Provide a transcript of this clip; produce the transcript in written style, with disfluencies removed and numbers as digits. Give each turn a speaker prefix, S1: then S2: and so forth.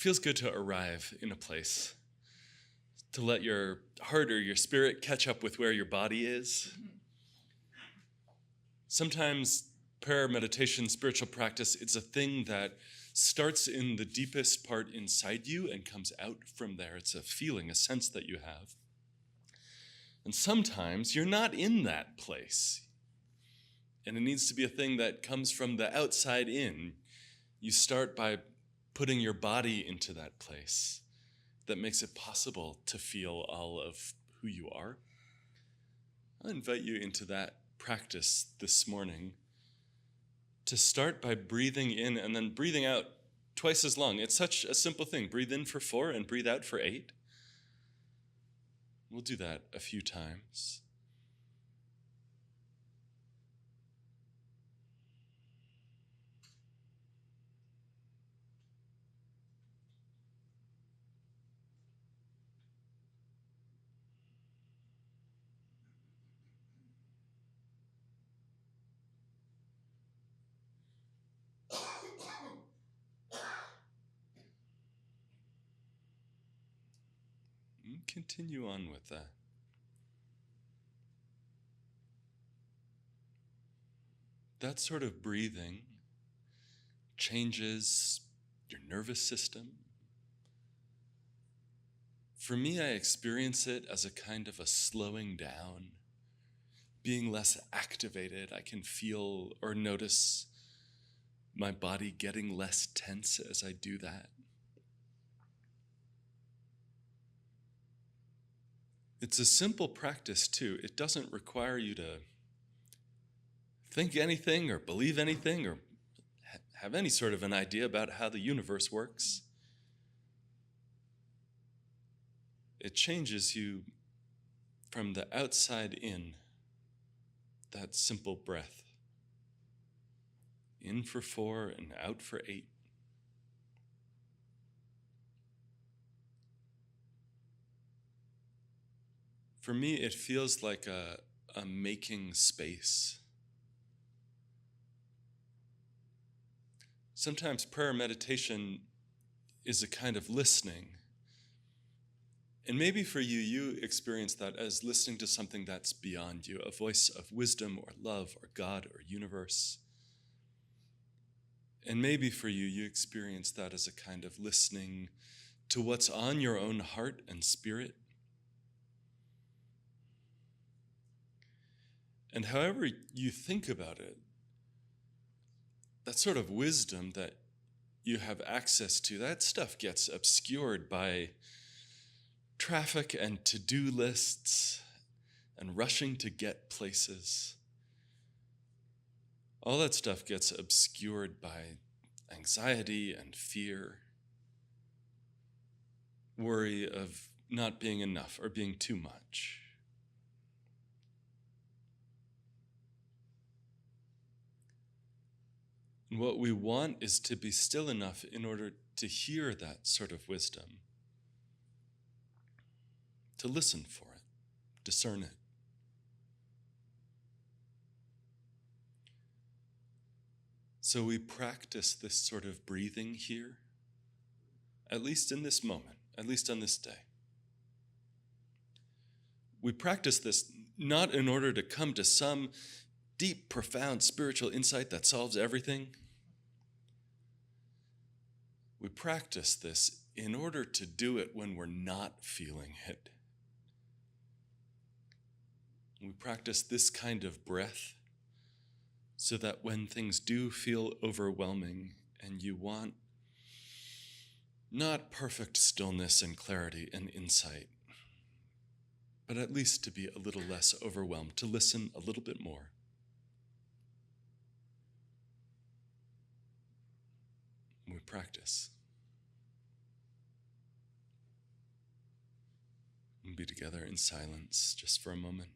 S1: feels good to arrive in a place, to let your heart or your spirit catch up with where your body is. Sometimes prayer, meditation, spiritual practice, it's a thing that starts in the deepest part inside you and comes out from there. It's a feeling, a sense that you have. And sometimes you're not in that place. And it needs to be a thing that comes from the outside in. You start by putting your body into that place that makes it possible to feel all of who you are. I invite you into that practice this morning to start by breathing in and then breathing out twice as long. It's such a simple thing. Breathe in for 4 and breathe out for 8. We'll do that a few times. Continue on with that. That sort of breathing changes your nervous system. For me, I experience it as a kind of a slowing down, being less activated. I can feel or notice my body getting less tense as I do that. It's a simple practice too. It doesn't require you to think anything or believe anything or have any sort of an idea about how the universe works. It changes you from the outside in, that simple breath. In for 4 and out for 8. For me, it feels like a making space. Sometimes prayer meditation is a kind of listening. And maybe for you, you experience that as listening to something that's beyond you, a voice of wisdom or love or God or universe. And maybe for you, you experience that as a kind of listening to what's on your own heart and spirit. And however you think about it, that sort of wisdom that you have access to, that stuff gets obscured by traffic and to-do lists and rushing to get places. All that stuff gets obscured by anxiety and fear, worry of not being enough or being too much. And what we want is to be still enough in order to hear that sort of wisdom, to listen for it, discern it. So we practice this sort of breathing here, at least in this moment, at least on this day. We practice this not in order to come to some deep, profound spiritual insight that solves everything. We practice this in order to do it when we're not feeling it. We practice this kind of breath so that when things do feel overwhelming and you want not perfect stillness and clarity and insight, but at least to be a little less overwhelmed, to listen a little bit more. We practice. We'll be together in silence just for a moment.